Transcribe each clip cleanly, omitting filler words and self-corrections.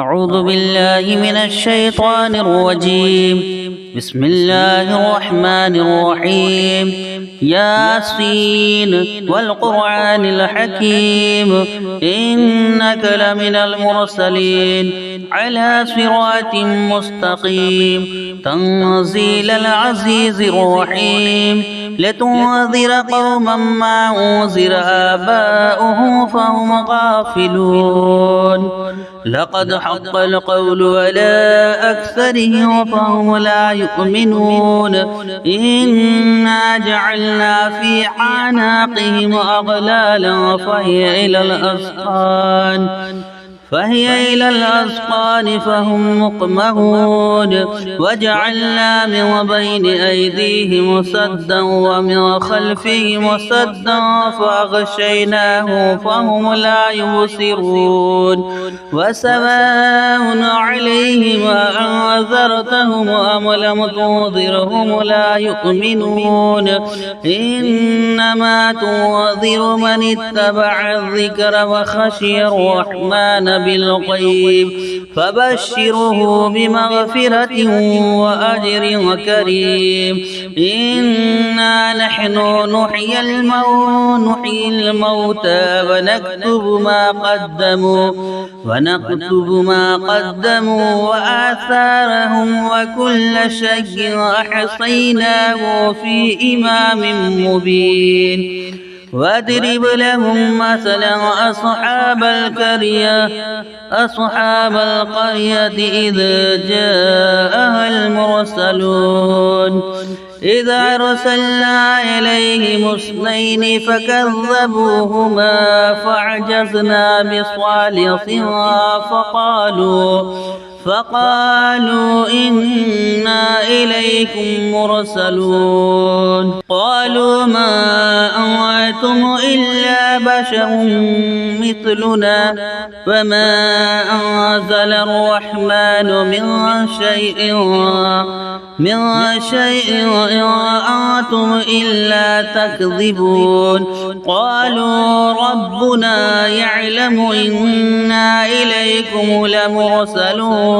أعوذ بالله من الشيطان الرجيم. بسم الله الرحمن الرحيم. ياسين والقرآن الحكيم إنك لمن المرسلين على صراط مستقيم تنزيل العزيز الرحيم. لتنذر قوما ما أنذر آباؤهم فهم غافلون. لقد حق القول على أكثرهم فهم لا يؤمنون. إنا جعلنا في أعناقهم أغلالا فهي إلى الأذقان فهم مقمحون. وجعلنا من بين أيديهم سدا ومن خلفهم سدا فأغشيناهم فهم لا يبصرون. وسواء عليهم أنذرتهم أم لم تنذرهم لا يؤمنون. إنما تنذر من اتبع الذكر وخشي الرحمن بالغيب فبشره بمغفرة وأجر كريم. إنا نحن نحيي الموتى ونكتب ما قدموا وآثارهم وكل شيء أحصيناه في إمام مبين. واضرب لهم مثلا أصحاب القرية إذ جاءها المرسلون. إذا أرسلنا إليهم اثنين فكذبوهما فعجزنا بصالحها فقالوا إنا إليكم مرسلون. قالوا ما أنتم إلا بشر مثلنا وما أنزل الرحمن من شيء إن أنتم إلا تكذبون. قالوا ربنا يعلم إنا إليكم لمرسلون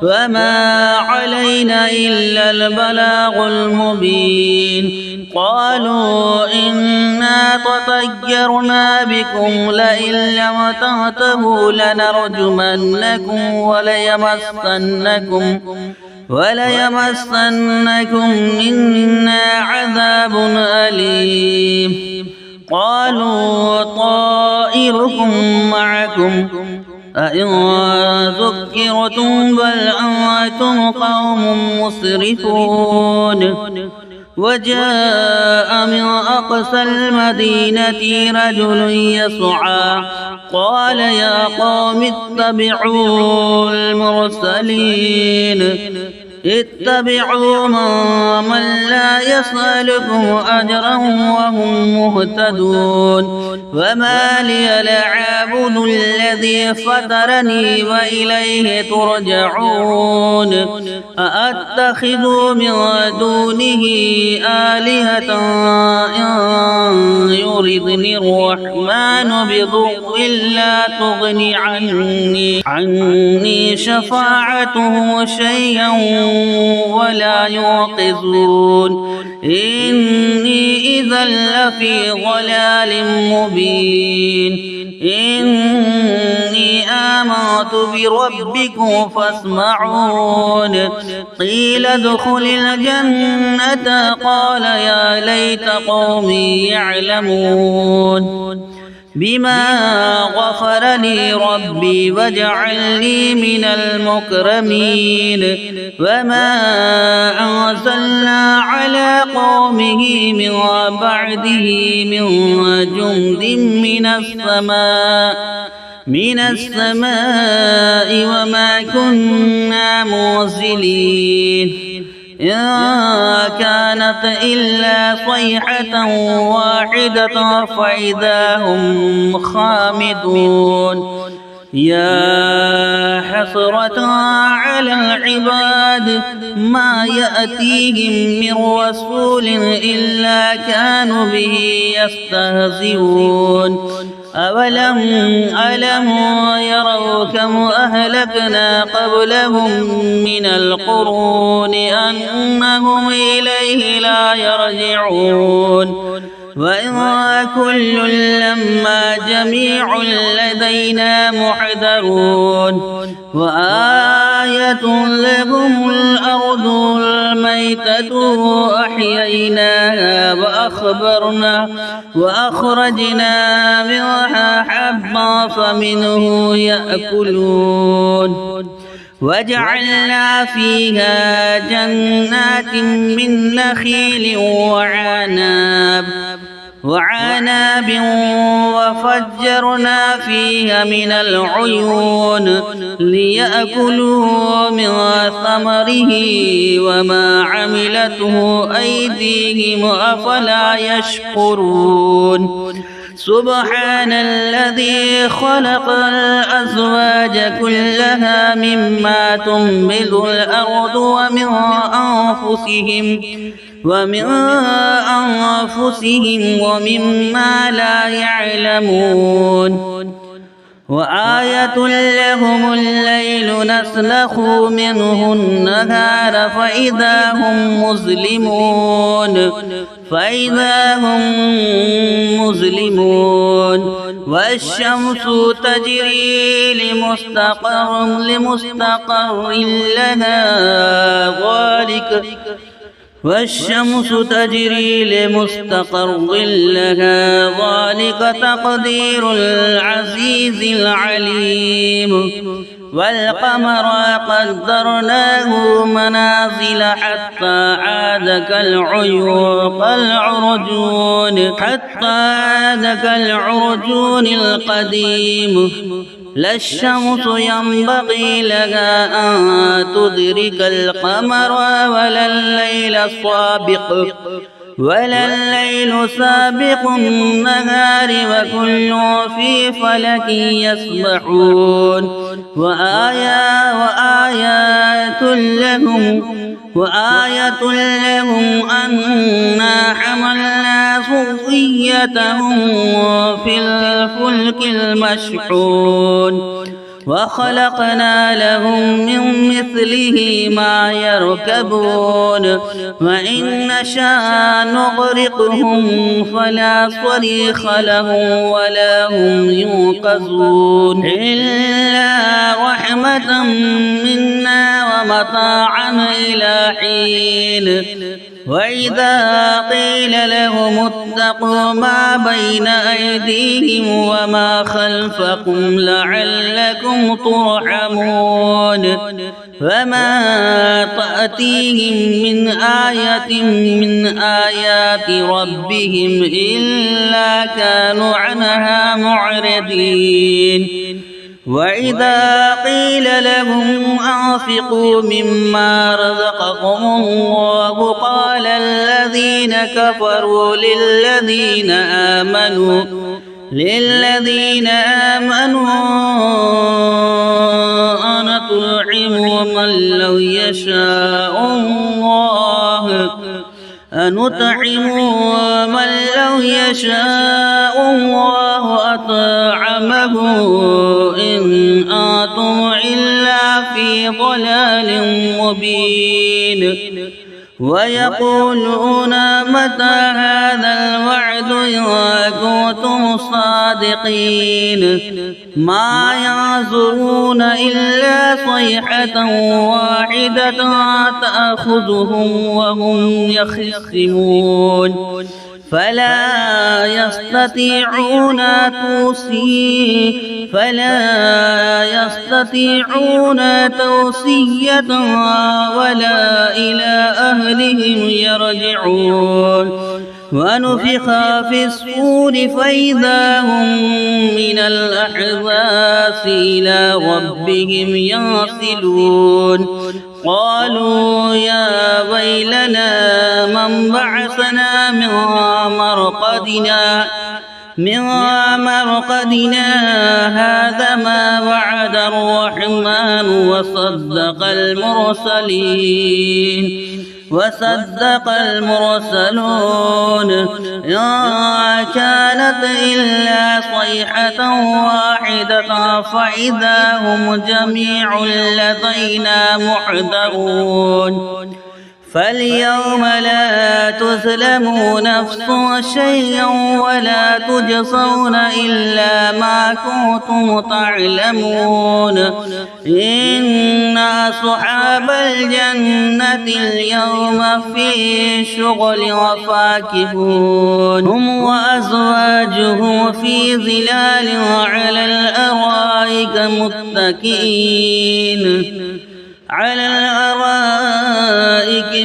وما علينا إلا البلاغ المبين. قالوا إنا تطيرنا بكم لئن لم تنتهوا لنرجمنكم وليمسنكم منا عذاب أليم. قالوا طائركم معكم أئن ذكرتم بل أنتم قوم مسرفون. وجاء من أقصى المدينة رجل يسعى قال يا قوم اتبعوا المرسلين اتبعوا من لا يسألكم أجرا وهم مهتدون. وما لي لا أعبد الذي فطرني وإليه ترجعون. أأتخذ من دونه آلهة إن يردني الرحمن بضر لا تغني عني شفاعته شيئا ولا يوقظون. إني إذا لفي ضلال مبين. إني آمنت بربكم فاسمعون. قيل ادخل الجنة قال يا ليت قومي يعلمون بما غفر لي ربي وجعلني من المكرمين. وما أنزلنا على قومه من بعده من جند من السماء وما كنا منزلين. إن كانت إلا صيحة واحدة فإذا هم خامدون. يا حسرة على العباد ما يأتيهم من رسول إلا كانوا به يستهزئون. ألم يروا كم أهلكنا قبلهم من القرون أنهم إليه لا يرجعون وإن كل لما جميع لدينا محضرون وآية لهم الأرض الميتة أحييناها وأخرجنا منها حبا فمنه يأكلون وجعلنا فيها جنات من نخيل وعناب وفجرنا فيها من العيون ليأكلوا من ثمره وما عملته أيديهم أفلا يشكرون سبحان الذي خلق الأزواج كلها مما تنبت الأرض ومن أنفسهم ومما لا يعلمون وآية لهم الليل نسلخ منه النهار فإذا هم مظلمون والشمس تجري لمستقر لها ذلك تقدير العزيز العليم والقمر قدرناه منازل حتى عاد كالعرجون القديم لا الشمس ينبغي لها أن تدرك القمر ولا الليل سابق النهار وكل في فلك يسبحون وآية لهم أنا حملنا ذريتهم في الفلك المشحون وخلقنا لهم من مثله ما يركبون وإن نشاء نغرقهم فلا صريخ لهم ولا هم ينقذون إلا رحمة منا ومتاعا إلى حين وإذا قيل لهم اتقوا ما بين أيديهم وما خلفكم لعلكم ترحمون فما تأتيهم من آية من آيات ربهم إلا كانوا عنها معرضين وإذا قيل لهم أنفقوا مما رزقكم الله قال الذين كفروا للذين آمنوا أنطعم من لو يشاء الله أطعمه إن أنتم إلا في ضلال مبين ويقولون متى هذا الوعد إن كنتم صادقين ما ينظرون إلا صيحة واحدة تأخذهم وهم يخصمون فلا يستطيعون توصية ولا إلى أهلهم يرجعون ونفخ في الصور فإذا هم من الأحزاب إلى ربهم ينسلون قالوا يا ويلنا من بعثنا من مرقدنا من مرقدنا هذا ما وعد الرحمن وصدق المرسلون إن كانت إلا صيحة واحدة فإذا هم جميع لدينا محضرون فاليوم لا تظلم نفس شيئا ولا تجزون إلا ما كنتم تعلمون إن أصحاب الجنة اليوم في شغل وفاكهون هم وأزواجهم في ظلال على الأرائك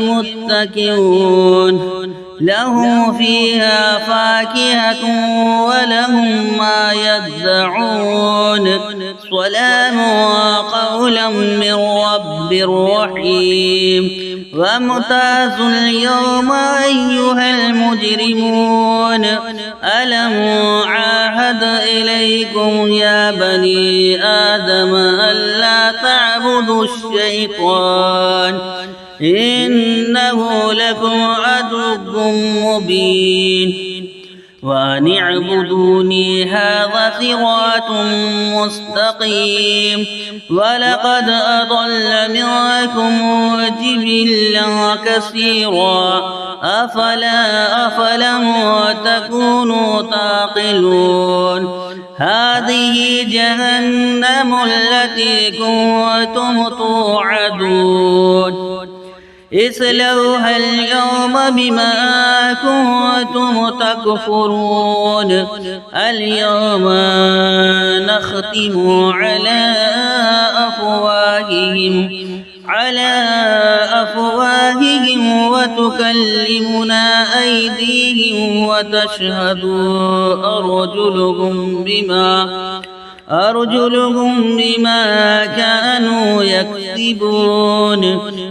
متكئون لهم فيها فاكهة ولهم ما يدعون سلام قولا من رب رحيم وامتازوا اليوم أيها المجرمون ألم عاهد إليكم يا بني آدم ألا تعبدوا الشيطان إنه لكم عدو مبين وأن اعبدوني هذا صراط مستقيم ولقد أضل منكم جبلا كثيرا أفلم تكونوا تعقلون هذه جهنم التي كنتم توعدون اصلوها اليوم بما كنتم تكفرون اليوم نختم على أفواههم وتكلمنا أيديهم وتشهد أرجلهم بما كانوا يكسبون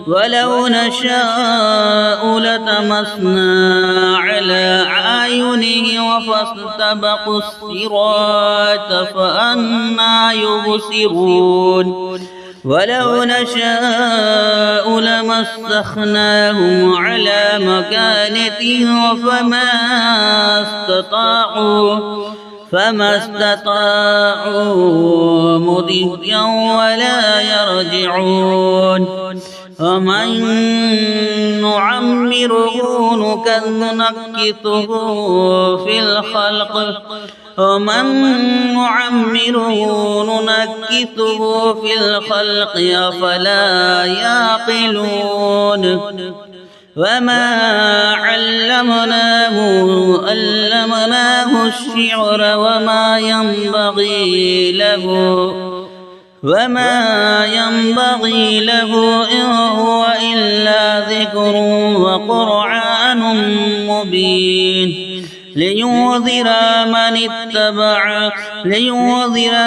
ولو نشاء لطمسنا على أعينهم فاستبقوا الصراط فأنى يبصرون ولو نشاء لمسخناهم على مكانتهم فما استطاعوا مضيا ولا يرجعون ومن نعمره نكثه في الخلق أفلا يعقلون وما علمناه الشعر وما ينبغي له إن هو إلا ذكر وقرآن مبين لينذر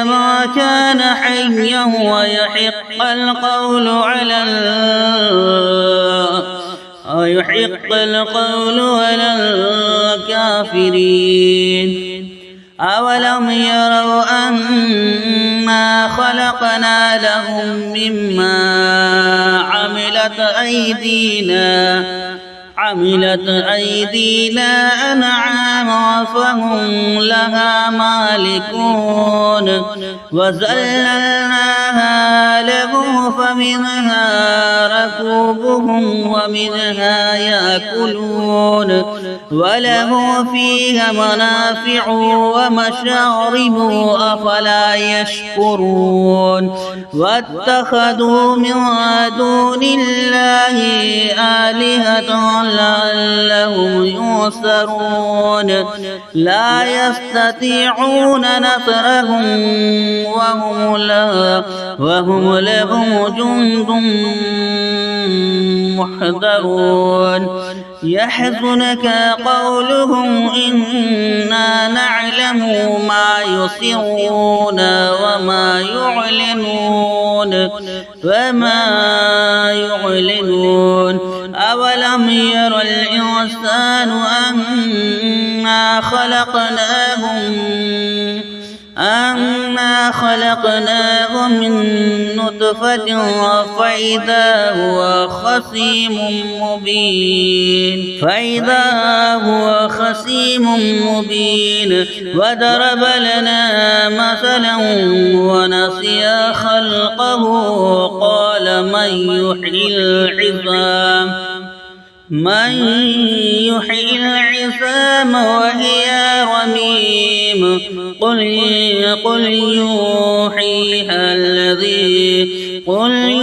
ما كان حيا ويحق القول على الكافرين أولم يروا أنا خلقنا لهم مما عملت أيدينا أنعاما فهم لها مالكون وذللناها لهم فمنها ركوبهم ومنها يأكلون وله فيها منافع ومشارب أفلا يشكرون واتخذوا من دون الله آلهة لعلهم ينصرون لا يستطيعون نصرهم وهم لهم جند محضرون يحزنك قولهم إنا نعلم ما يسرون وما يعلنون أولم ير الإنسان أنا أنا خلقناه من نطفة فإذا هو خصيم مبين وضرب لنا مثلا ونسي خلقه قال من يحيي العظام وهي رميم قل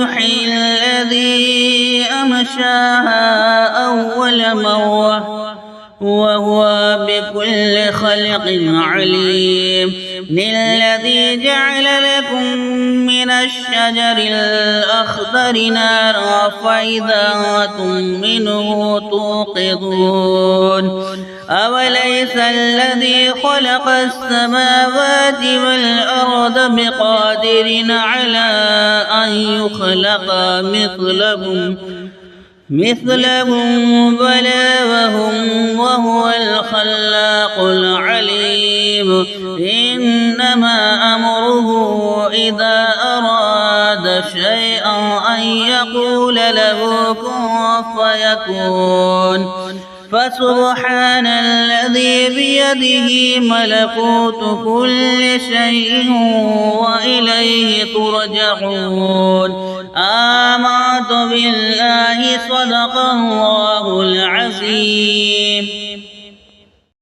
يحييها الذي أنشاها أول مرة وهو بكل خلق عليم الذي جعل لكم من الشجر الأخضر نارا فإذا أنتم منه توقدون أوليس الذي خلق السماوات والأرض بقادر على أن يخلق مثلهم بلى وهو الخلاق العليم إنما أمره إذا أراد شيئا أن يقول له كن فيكون فسبحان الذي بيده ملكوت كل شيء وإليه ترجعون آمنت بالله صدق الله العظيم.